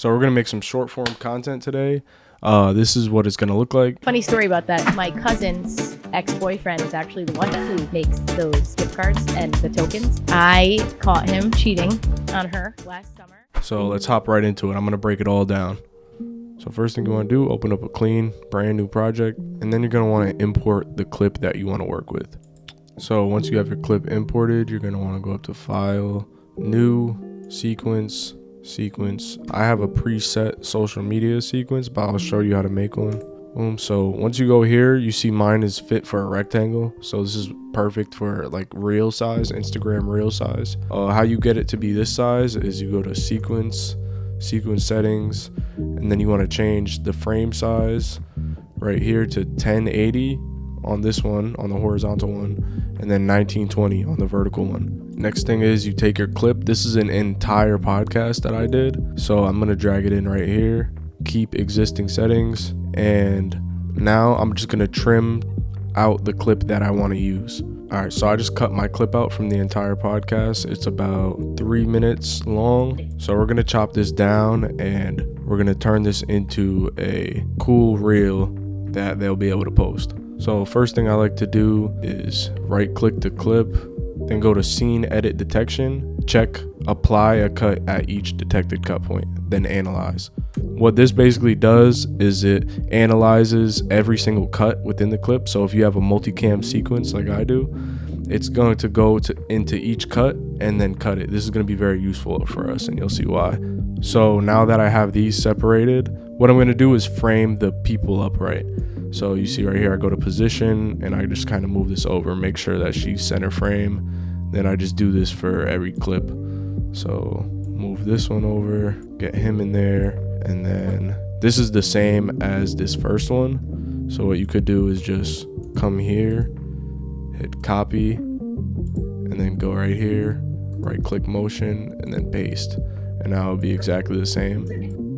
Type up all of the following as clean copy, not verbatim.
So we're gonna make some short form content today. This is what it's gonna look like. Funny story about that. My cousin's ex-boyfriend is actually the one who makes those gift cards and the tokens. I caught him cheating on her last summer. So let's hop right into it. I'm gonna break it all down. So first thing you wanna do, open up a clean, brand new project, and then you're gonna wanna import the clip that you wanna work with. So once you have your clip imported, you're gonna wanna go up to File, New, Sequence. I have a preset social media sequence, but I'll show you how to make one. Boom. So once you go here, you see mine is fit for a rectangle. So this is perfect for like reel size, Instagram reel size. How you get it to be this size is you go to sequence settings, and then you want to change the frame size right here to 1080 on this one, on the horizontal one, and then 1920 on the vertical one. Next thing is you take your clip. This is an entire podcast that I did, so I'm gonna drag it in right here, keep existing settings, and now I'm just gonna trim out the clip that I want to use. All right, so I just cut my clip out from the entire podcast. It's about 3 minutes long, so we're gonna chop this down and we're gonna turn this into a cool reel that they'll be able to post. So first thing I like to do is right click the clip, then go to scene edit detection, check apply a cut at each detected cut point, then analyze. What this basically does is it analyzes every single cut within the clip. So if you have a multicam sequence like I do, it's going to go into each cut and then cut it. This is going to be very useful for us, and you'll see why. So now that I have these separated, what I'm going to do is frame the people upright. So you see right here, I go to position and I just kind of move this over, make sure that she's center frame. Then I just do this for every clip. So move this one over, get him in there, and then this is the same as this first one. So what you could do is just come here, hit copy, and then go right here, right click motion, and then paste. And now it'll be exactly the same.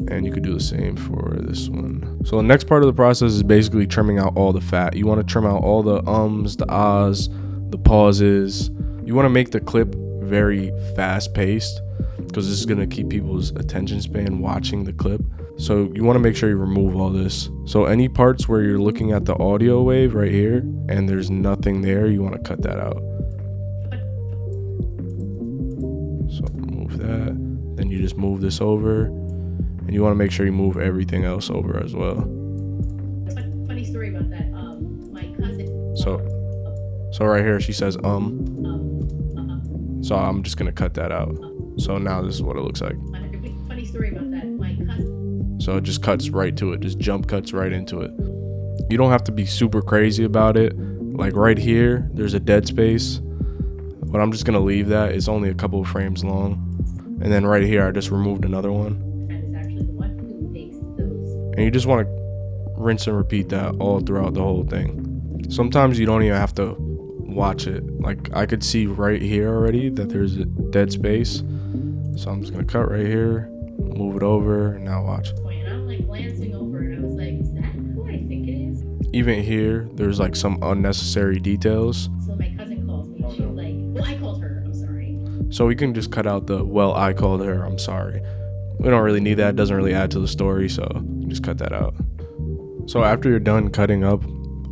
And you could do the same for this one. So the next part of the process is basically trimming out all the fat. You want to trim out all the ums, the ahs, the pauses. You want to make the clip very fast paced because this is going to keep people's attention span watching the clip. So you want to make sure you remove all this. So any parts where you're looking at the audio wave right here and there's nothing there, you want to cut that out. So remove that. Then you just move this over. And you want to make sure you move everything else over as well. Funny story about that. My cousin. So right here she says So I'm just gonna cut that out. So now this is what it looks like. Funny story about that. My cousin. So it just cuts right to it. Just jump cuts right into it. You don't have to be super crazy about it. Like right here, there's a dead space, but I'm just gonna leave that. It's only a couple of frames long. And then right here, I just removed another one. And you just want to rinse and repeat that all throughout the whole thing. Sometimes you don't even have to watch it. Like I could see right here already that there's a dead space. So I'm just going to cut right here, move it over, and now watch. And I'm like glancing over and I was like, is that who I think it is? Even here, there's like some unnecessary details. So my cousin calls me. She's like, well, I called her. I'm sorry. So we can just cut out the, well, I called her. I'm sorry. We don't really need that. It doesn't really add to the story, so just cut that out. So after you're done cutting up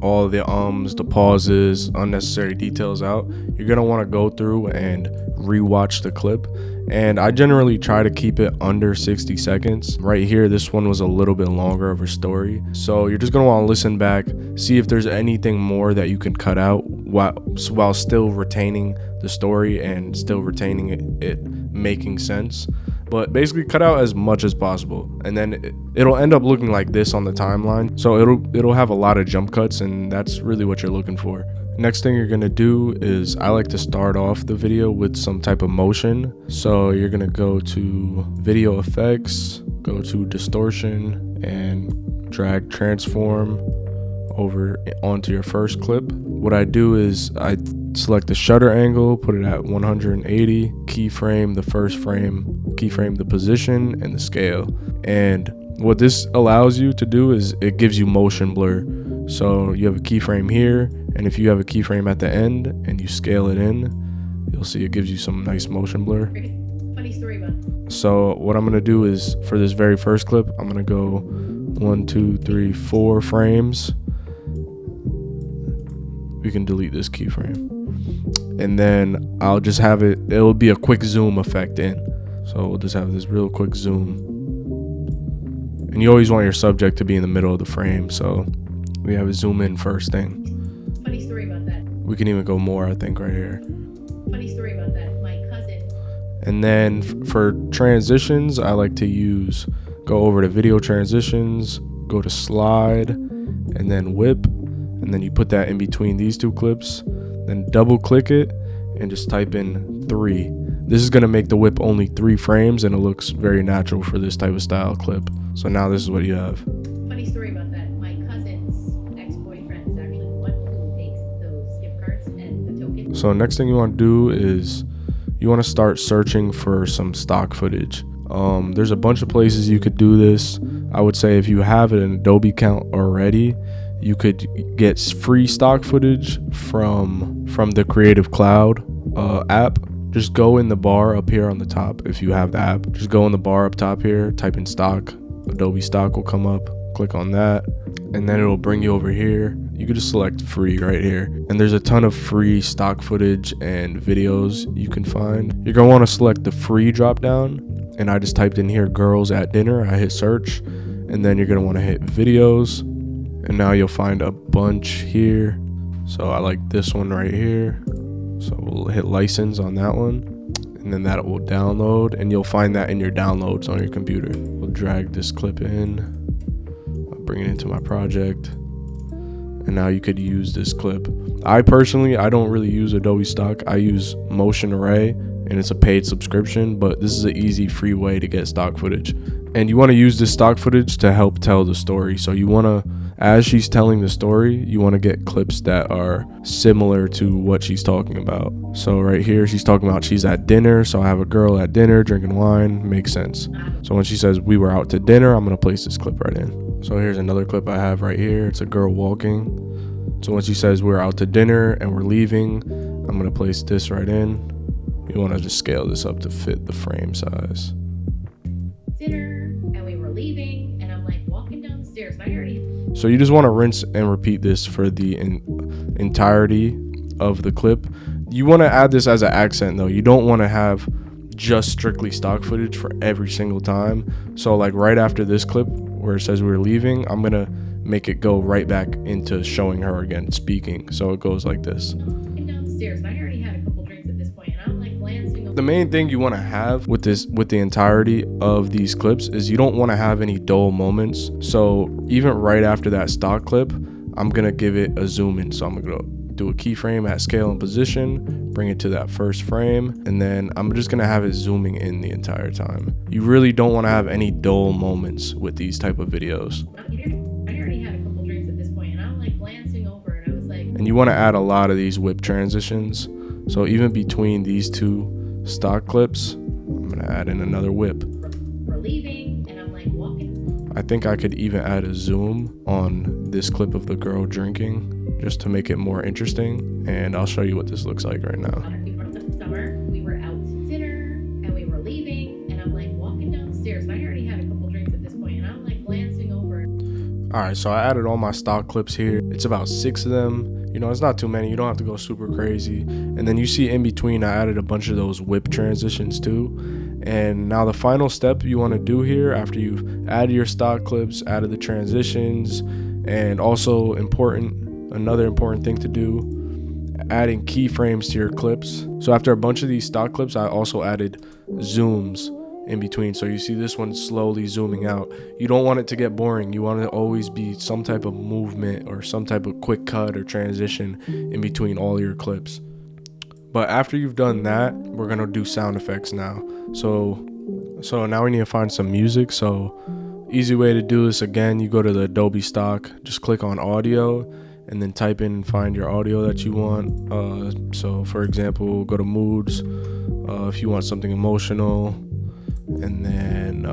all the ums, the pauses, unnecessary details out, you're gonna want to go through and rewatch the clip. And I generally try to keep it under 60 seconds. Right here, this one was a little bit longer of a story. So you're just gonna want to listen back, see if there's anything more that you can cut out while still retaining the story and still retaining it making sense. But basically cut out as much as possible, and then it'll end up looking like this on the timeline. So it'll have a lot of jump cuts, and that's really what you're looking for. Next thing you're gonna do is I like to start off the video with some type of motion. So you're gonna go to video effects, go to distortion, and drag transform over onto your first clip. What I do is I select the shutter angle, put it at 180, keyframe the first frame, keyframe the position and the scale. And what this allows you to do is it gives you motion blur. So you have a keyframe here, and if you have a keyframe at the end and you scale it in, you'll see it gives you some nice motion blur. Funny story about So what I'm gonna do is, for this very first clip, I'm gonna go 1, 2, 3, 4 frames. We can delete this keyframe, and then I'll just have it'll be a quick zoom effect in. So we'll just have this real quick zoom, and you always want your subject to be in the middle of the frame, so we have a zoom in first thing. Funny story about that. We can even go more, I think, right here. Funny story about that. My cousin. And then for transitions, I like to go over to video transitions, go to slide, and then whip, and then you put that in between these two clips, then double click it and just type in 3. This is gonna make the whip only 3 frames, and it looks very natural for this type of style clip. So now this is what you have. Funny story about that. My cousin's ex-boyfriend is actually the one who makes those gift cards and the tokens. So next thing you want to do is you want to start searching for some stock footage. There's a bunch of places you could do this. I would say if you have an Adobe account already, you could get free stock footage from the Creative Cloud app. Just go in the bar up here on the top. If you have the app, just go in the bar up top here, type in stock. Adobe stock will come up, click on that, and then it'll bring you over here. You could just select free right here, and there's a ton of free stock footage and videos you can find. You're gonna want to select the free drop down, and I just typed in here girls at dinner. I hit search, and then you're gonna want to hit videos, and now you'll find a bunch here. So I like this one right here, so we'll hit license on that one, and then that will download, and you'll find that in your downloads on your computer. We'll drag this clip in, I'll bring it into my project, and now you could use this clip. I don't really use Adobe Stock. I use Motion Array, and it's a paid subscription, but this is an easy free way to get stock footage. And you want to use this stock footage to help tell the story. So you want to, as she's telling the story, you want to get clips that are similar to what she's talking about. So right here, she's talking about she's at dinner. So I have a girl at dinner drinking wine. Makes sense. So when she says we were out to dinner, I'm going to place this clip right in. So here's another clip I have right here. It's a girl walking. So when she says we're out to dinner and we're leaving, I'm going to place this right in. You want to just scale this up to fit the frame size. Dinner, and we were leaving, and I'm like walking down the stairs. And I already. So you just want to rinse and repeat this for the entirety of the clip. You want to add this as an accent though. You don't want to have just strictly stock footage for every single time. So like right after this clip where it says we're leaving, I'm gonna make it go right back into showing her again speaking. So it goes like this. Walking down the stairs, and I already had a couple drinks at this point, and I'm like glancing over. The main thing you want to have with the entirety of these clips is you don't want to have any dull moments. So even right after that stock clip, I'm gonna give it a zoom in. So I'm gonna do a keyframe at scale and position, bring it to that first frame, and then I'm just gonna have it zooming in the entire time. You really don't want to have any dull moments with these type of videos. I already had a couple drinks at this point, and I'm like glancing over, and I was like. And you want to add a lot of these whip transitions. So even between these two stock clips, I'm gonna add in another whip. We're leaving, and I'm like walking. I think I could even add a zoom on this clip of the girl drinking just to make it more interesting, and I'll show you what this looks like right now. Summer, we were out to dinner, and we were leaving, and I'm like walking down the stairs, and I already had a couple drinks at this point, and I'm like glancing over. Alright, so I added all my stock clips here. It's about 6 of them. You know, it's not too many. You don't have to go super crazy. And then you see in between, I added a bunch of those whip transitions too. And now the final step you want to do here, after you've added your stock clips, added the transitions, and also another important thing to do, adding keyframes to your clips. So after a bunch of these stock clips, I also added zooms in between. So you see this one slowly zooming out. You don't want it to get boring. You want it to always be some type of movement or some type of quick cut or transition in between all your clips. But after you've done that, we're gonna do sound effects now. So now we need to find some music. So easy way to do this, again, you go to the Adobe Stock, just click on audio, and then type in and find your audio that you want. So for example, go to moods, if you want something emotional, and then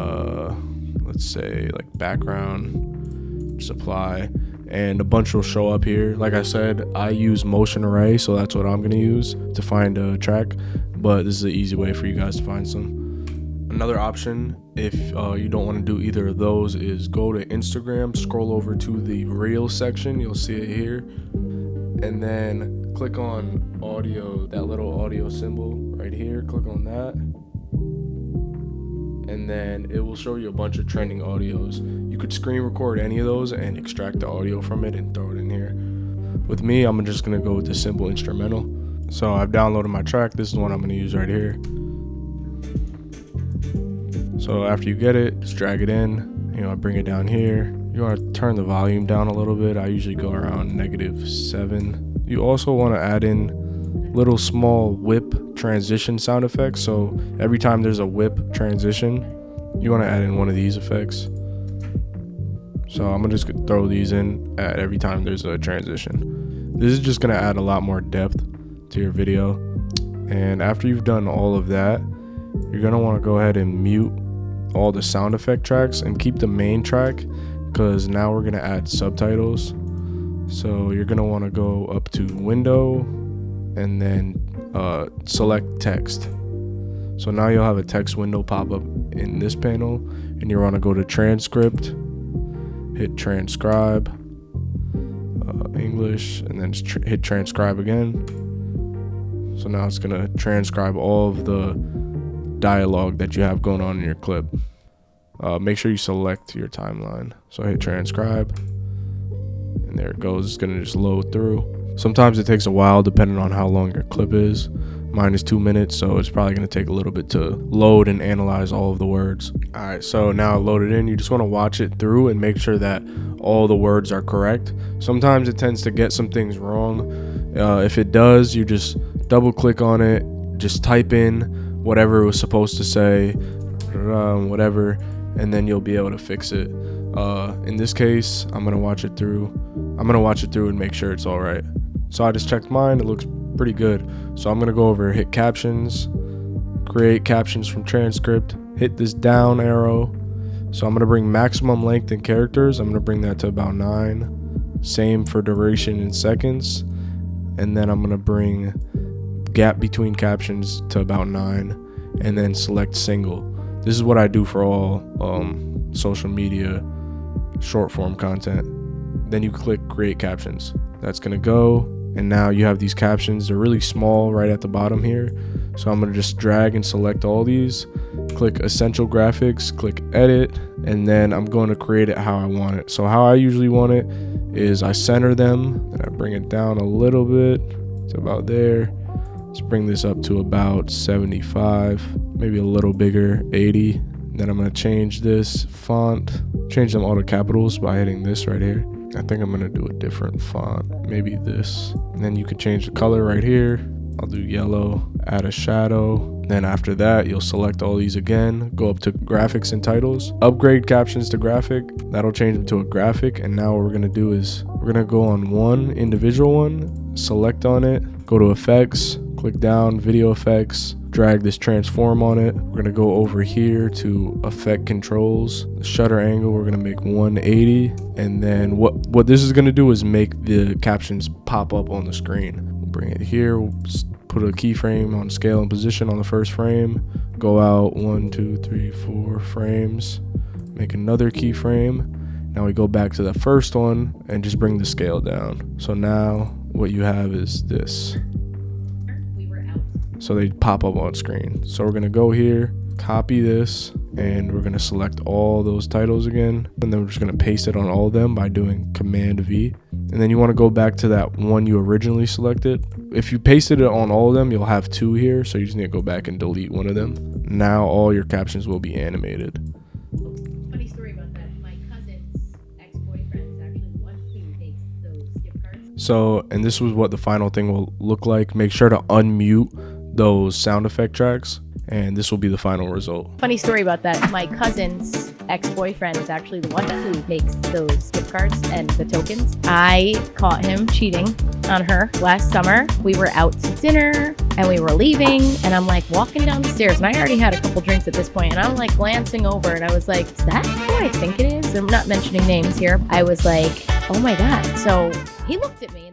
let's say like background, just apply, and a bunch will show up here. Like I said, I use Motion Array, so that's what I'm gonna use to find a track, but this is an easy way for you guys to find some. Another option, if you don't want to do either of those, is go to Instagram, scroll over to the reel section, you'll see it here, and then click on audio, that little audio symbol right here, click on that, and then it will show you a bunch of trending audios. You could screen record any of those and extract the audio from it and throw it in here. With me, I'm just gonna go with the simple instrumental. So I've downloaded my track, this is the one I'm gonna use right here. So after you get it, just drag it in, I bring it down here. You want to turn the volume down a little bit. I usually go around -7. You also want to add in little small whip transition sound effects. So every time there's a whip transition, you want to add in one of these effects. So I'm gonna just throw these in at every time there's a transition. This is just gonna add a lot more depth to your video. And after you've done all of that, you're gonna want to go ahead and mute all the sound effect tracks and keep the main track, because now we're gonna add subtitles. So you're gonna want to go up to window and then select text. So now you'll have a text window pop up in this panel, and you want to go to transcript, hit transcribe, English, and then hit transcribe again. So now it's gonna transcribe all of the dialogue that you have going on in your clip. Make sure you select your timeline. So hit transcribe, and there it goes. It's gonna just load through. Sometimes it takes a while depending on how long your clip is. Mine is 2 minutes, so it's probably gonna take a little bit to load and analyze all of the words. All right, so now loaded in, you just wanna watch it through and make sure that all the words are correct. Sometimes it tends to get some things wrong. If it does, you just double click on it, just type in whatever it was supposed to say, whatever, and then you'll be able to fix it. In this case, I'm gonna watch it through and make sure it's all right. So I just checked mine, it looks pretty good. So I'm gonna go over, hit captions, create captions from transcript, hit this down arrow. So I'm gonna bring maximum length in characters, I'm gonna bring that to about 9. Same for duration in seconds. And then I'm gonna bring gap between captions to about 9, and then select single. This is what I do for all social media short form content. Then you click create captions. That's gonna go, and now you have these captions. They're really small right at the bottom here. So I'm gonna just drag and select all these, click essential graphics, click edit, and then I'm going to create it how I want it. So how I usually want it is I center them, and I bring it down a little bit to about there. Let's bring this up to about 75, maybe a little bigger, 80. Then I'm gonna change this font, change them all to capitals by hitting this right here. I think I'm gonna do a different font, maybe this. And then you can change the color right here. I'll do yellow, add a shadow. Then after that, you'll select all these again, go up to graphics and titles, upgrade captions to graphic. That'll change them to a graphic. And now what we're gonna do is we're gonna go on one individual one, select on it, go to effects, click down, video effects, drag this transform on it. We're gonna go over here to effect controls. The shutter angle, we're gonna make 180. And then what this is gonna do is make the captions pop up on the screen. We'll bring it here, we'll put a keyframe on scale and position on the first frame. Go out 1, 2, 3, 4 frames. Make another keyframe. Now we go back to the first one and just bring the scale down. So now what you have is this. So they pop up on screen. So we're gonna go here, copy this, and we're gonna select all those titles again. And then we're just gonna paste it on all of them by doing Command V. And then you wanna go back to that one you originally selected. If you pasted it on all of them, you'll have 2 here. So you just need to go back and delete one of them. Now all your captions will be animated. Funny story about that. My cousin's ex-boyfriend is actually the one who makes those gift cards. So, and this was what the final thing will look like. Make sure to unmute those sound effect tracks, and this will be the final result. Funny story about that. My cousin's ex-boyfriend is actually the one who makes those gift cards and the tokens. I caught him cheating on her last summer. We were out to dinner and we were leaving, and I'm like walking down the stairs, and I already had a couple drinks at this point, and I'm like glancing over, and I was like, is that who I think it is? I'm not mentioning names here. I was like, oh my God. So he looked at me